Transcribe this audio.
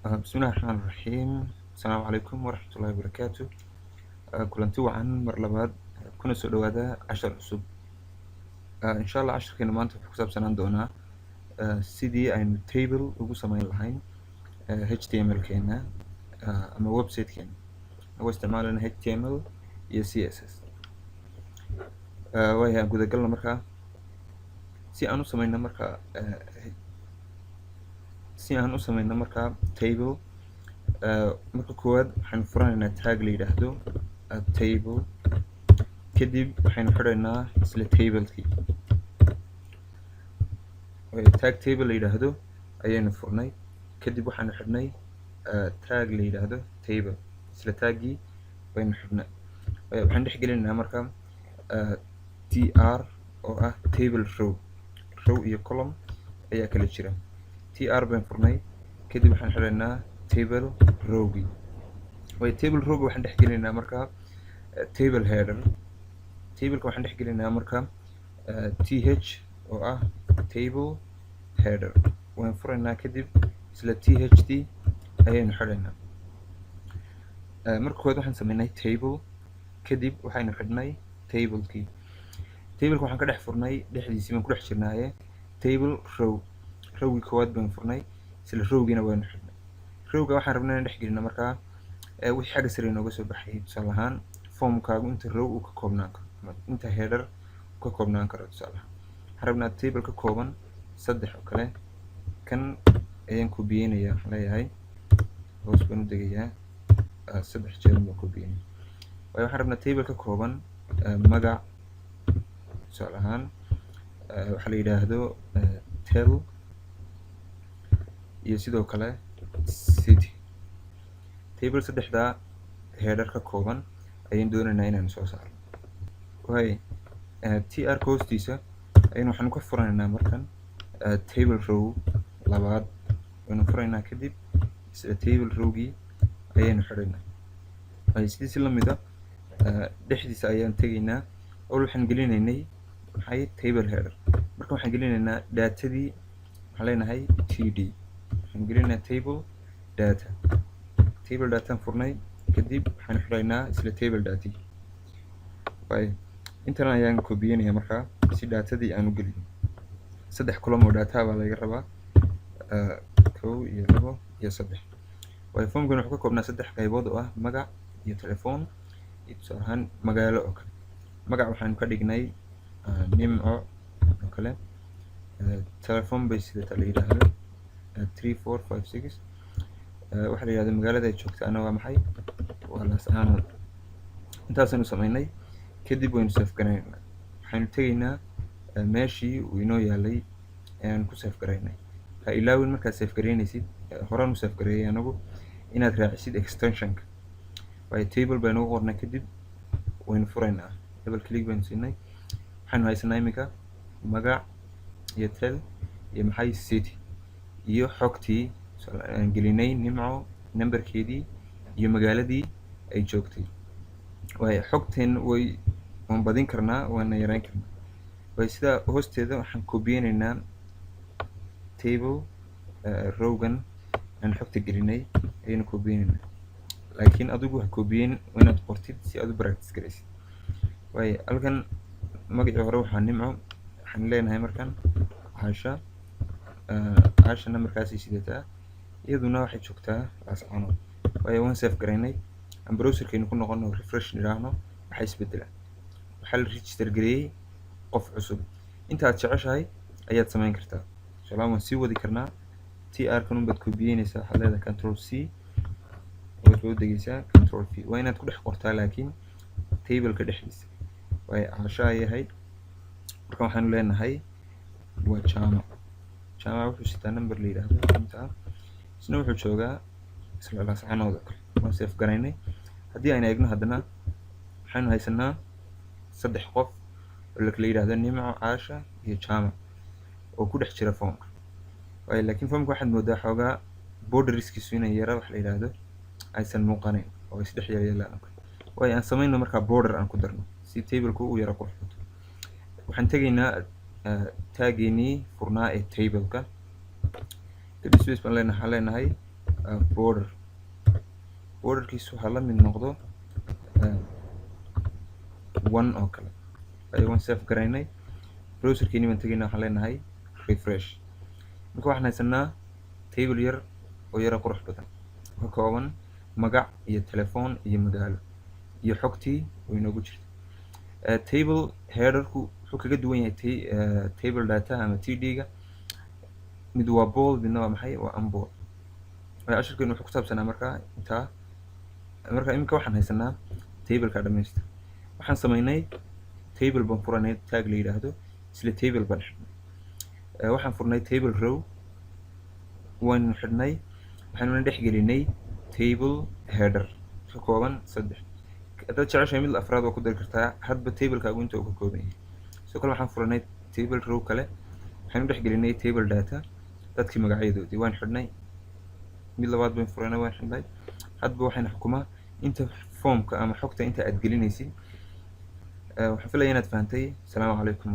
بسم الله الرحمن الرحيم. السلام عليكم ورحمة الله وبركاته. kulanti wacan mar labaad kuna soo dhawaada cashar cusub. insha Allah casharkeena maanta wuxuu ku saabsanaan doonaa sidii aynu table ugu samayn lahayn HTML keena ama website keena anagoo isticmaalana HTML iyo CSS. waayahay aan gudagalna markaa si aan u samayno markaa table. marka koowaad waxaynu furanaynaa tag la yidhaahdo table, kadib waxaynu xidhaynaa isla tablekii tag table la yidhaahdo ayaynu furnay, kadib waxaanu xidhnay tag la yidhaahdo table, isla taggii baynu xidhnay. waxaan dhex gelinaynaa marka tr oo ah table row iyo column ayaa kala jira. tr baynu furnay, kadib waxaan xidhaynaa table rowgii. table rowga waxaan dhex gelinaynaa marka table header. tableka waxaan dhex gelinaynaa marka th oo ah table header waan furaynaa, kadib isla tht ayaynu xidhaynaa. marka koowaad waxaan sameynay table, kadib waxaynu xidhnay tablekii. tableka waxaan ka dhex furnay, dhexdiisii baan ku dhex jirnaaye table rowgii koowaad baynu furnay, isla rowgiina waynu xidhnay. rowga waxaan rabnay inaan dhex gelino markaa wixii xagga sare inooga soo baxay. tusaale ahaan formkaagu inta row uu ka koobnaan karo ama inta header uu ka koobnaan karo. tusaale ahaan waxaan rabnaa table ka kooban 3 oo kale. kan ayaan koobiyeynayaa, waxaan leeyahay hoos baan u degayaa 3 jeer baan koobiyeynaya. waxaan rabnaa table ka kooban magac, tusaale ahaan waxaa la yidhaahdo tel iyo sidoo kale city. table 3daa header ka kooban ayaan doonaynaa inaan soo saarno. tr hoostiisa ayaynu waxaanu ka furanaynaa markan table row labaad waynu furaynaa, kadib isla table rowgii ayaynu xidhaynaa. sidiisi lamida dhexdiisa ayaan tegaynaa. awal waxaan gelinaynay maxay table header, marka waxaan gelinaynaa datadii. waxaan leenahay td, waxaan gelinaynaa table dataan furnay, kadib waxaan xidhaynaa isla table dati. intan ayaan koobiyeynayaa markaa si datadii aan u gelin. 3 column oo data baa laga rabaa, 1 iyo 2 iyo 3. formkan wuxuu ka koobnaa 3 qaybood oo ah magac iyo telephone iyo tusaale ahaan magaalo oo kale. magac waxaanu ka dhignay nimco oo kale. telephone bay sidata la yidhaahdo 3456. waxaa la yidhahdo magaalada ay joogtaana waa maxay, waa Laascaanood. intaasaynu samaynay, kadib waynu save garaynaynaa. waxaynu tegaynaa meeshii uu inoo yaalay ayaan ku save garaynay. ha ilaawin markaad save garaynaysid, horaan u save gareeyay anagu, inaad raacisid extensionka. table baynu ugu qornay, kadib waynu furaynaa, double click baynu siinay. waxaynu haysanaa iminka magac iyo tel iyo maxay city iyo xogtii aan gelinay nimco numberkeedii iyo magaaladii ay joogtay. xogteen waan badin karnaa, waana yareyn karnaa. sidaa hoosteeda waxaan koobiyeynaynaa table rowgan aan xogta gelinay ayaynu koobiyeynaynaa. laakiin adigu ha koobiyeyn, inaad qortid si aad u practice garaysid. halkan magacii hore waxaa nimco, waxaan leenahay markan caasha numberkaasay sidataa, iyaduna waxay joogtaa Laascaanood. waan save garaynay. aan browserkeenu ku noqono refresh nidhaahno, waxaa isbedela, waxaa la register gareeyey qof cusub. intaad jeceshahay ayaad samayn kartaa. waan sii wadi karnaa. tr kan unbaad koobiyeynaysaa, waxaad leedahay control c, waad soo degeysaa control v. waa inaad ku dhex qortaa laakiin tableka dhexdiisa. caasha ay ahayd, marka waxaanu leenahay waa jaamac. wuxuu sitaa number la yidhaahdo inta, isna wuxuu joogaa isla Laascaanood oo kale. waan save garaynay. haddii aynu eegno haddana waxaynu haysanaa 3 qof oo la kala yidhaahdo nimco, caasha iyo jaamac oo ku dhex jira formka. laakiin formka waxaad moodaa xoogaa borderskiisu inay yara wax la yidhaahdo aysan muuqanayn oo isdhex yeelaan. aan samayno markaa border aan ku darno si tableku u yara qurxoto. waxaan tegaynaa taageenii furnaa ee tableka, kadib space baan leenahay border. borderkiisu waxaa la mid noqdo 1 oo kale. waan save garaynay, browserkeeni baan tegaynaa, waxaan leenahay refresh. marka waxaan haysanaa table yar oo yara qurux badan, ka kooban magac iyo telefoon iyo magaalo iyo xogtii oo inoogu jirta. table headerku wuxuu kaga duwan yahay table data ama td-ga. mid waa bold, midna waa maxay, waa unbold. casharkeenu wuxuu ku saabsanaa markaa intaa. marka iminka waxaan haysanaa tableka dhamaystir. waxaan samaynay table baan furanay, tag la yidhaahdo, isla table baan xidhnay. waxaan furnay table row, waan xidhnay, waxaanuna dhex gelinay table header ka kooban 3. haddaad jeceshahay mid afraad waa ku dari kartaa, hadba tablekaagu inta uu ka kooban yahay. sidoo kale waxaan furanay table row kale, waxaanu dhex gelinay table data, dadkii magacyadoodii waan xidhnay. mid labaad baan furanay, waan xidhnay. hadba waxayna xukumaa inta foomka ama xogta inta aad gelinaysid. waxaan filayaa inaad fahantay. asalaamu calaykum.